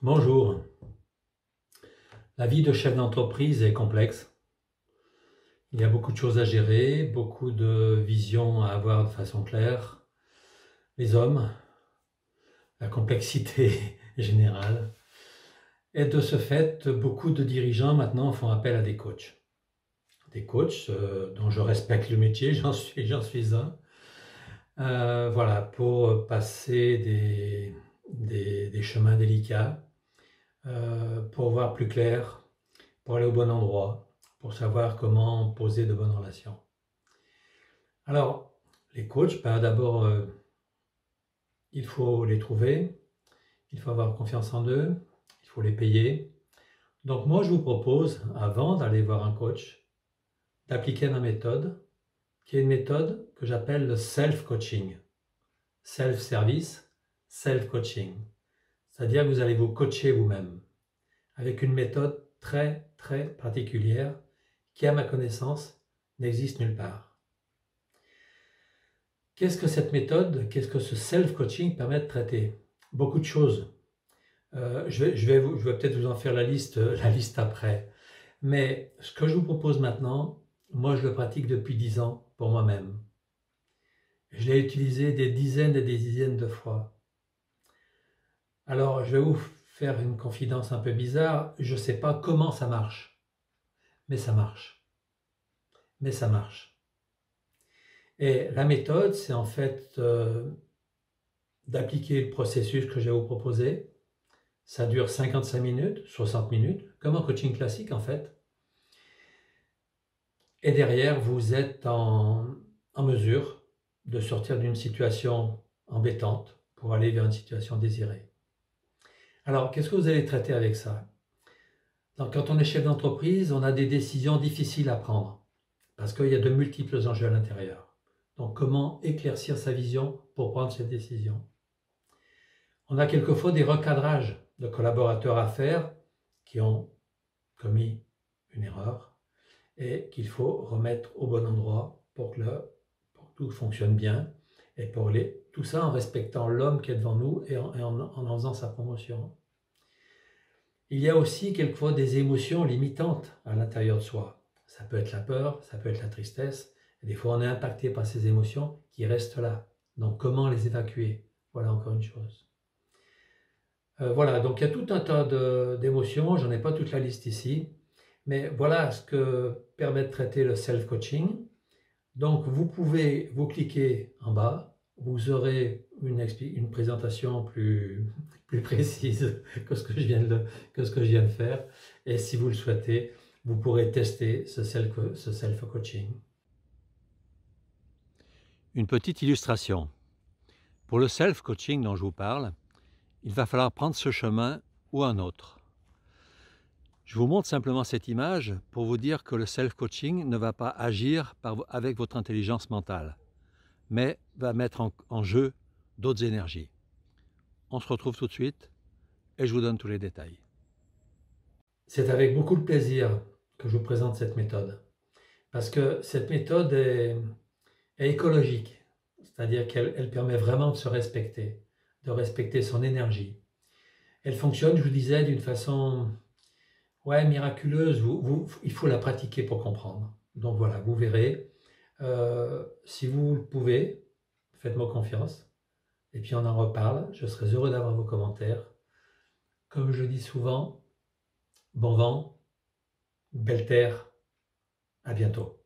Bonjour. La vie de chef d'entreprise est complexe. Il y a beaucoup de choses à gérer, beaucoup de visions à avoir de façon claire. Les hommes, la complexité générale. Et de ce fait, beaucoup de dirigeants maintenant font appel à des coachs. Des coachs dont je respecte le métier, j'en suis un. Voilà, pour passer des chemins délicats, pour voir plus clair, pour aller au bon endroit, pour savoir comment poser de bonnes relations. Alors, les coachs, d'abord, il faut les trouver, il faut avoir confiance en eux, il faut les payer. Donc moi, je vous propose, avant d'aller voir un coach, d'appliquer ma méthode, qui est une méthode que j'appelle le self-coaching. Self-service, self-coaching. C'est-à-dire que vous allez vous coacher vous-même, avec une méthode très, très particulière, qui, à ma connaissance, n'existe nulle part. Qu'est-ce que cette méthode, qu'est-ce que ce self-coaching permet de traiter? Beaucoup de choses. Je vais peut-être vous en faire la liste après. Mais ce que je vous propose maintenant, moi je le pratique depuis 10 ans pour moi-même. Je l'ai utilisé des dizaines et des dizaines de fois. Alors je vais vous faire une confidence un peu bizarre. Je ne sais pas comment ça marche. Mais ça marche. Mais ça marche. Et la méthode, c'est en fait d'appliquer le processus que je vais vous proposer. Ça dure 55 minutes, 60 minutes, comme un coaching classique en fait. Et derrière, vous êtes en mesure de sortir d'une situation embêtante pour aller vers une situation désirée. Alors, qu'est-ce que vous allez traiter avec ça? Donc, quand on est chef d'entreprise, on a des décisions difficiles à prendre parce qu'il y a de multiples enjeux à l'intérieur. Donc, comment éclaircir sa vision pour prendre cette décision? On a quelquefois des recadrages de collaborateurs à faire qui ont commis une erreur et qu'il faut remettre au bon endroit pour que tout fonctionne bien et pour tout ça en respectant l'homme qui est devant nous et en faisant sa promotion. Il y a aussi quelquefois des émotions limitantes à l'intérieur de soi. Ça peut être la peur, ça peut être la tristesse. Et des fois, on est impacté par ces émotions qui restent là. Donc, comment les évacuer? Voilà encore une chose. Voilà, donc il y a tout un tas d'émotions. Je n'en ai pas toute la liste ici. Mais voilà ce que permet de traiter le self-coaching. Donc, vous cliquez en bas. Vous aurez une présentation plus précise que ce que je viens de faire. Et si vous le souhaitez, vous pourrez tester ce self-coaching. Une petite illustration. Pour le self-coaching dont je vous parle, il va falloir prendre ce chemin ou un autre. Je vous montre simplement cette image pour vous dire que le self-coaching ne va pas agir avec votre intelligence mentale, mais va mettre en jeu d'autres énergies. On se retrouve tout de suite et je vous donne tous les détails. C'est avec beaucoup de plaisir que je vous présente cette méthode, parce que cette méthode est écologique, c'est-à-dire qu'elle permet vraiment de se respecter, de respecter son énergie. Elle fonctionne, je vous disais, d'une façon miraculeuse. Il faut la pratiquer pour comprendre. Donc voilà, vous verrez. Si vous le pouvez, faites-moi confiance. Et puis on en reparle. Je serai heureux d'avoir vos commentaires. Comme je dis souvent, bon vent, belle terre, à bientôt.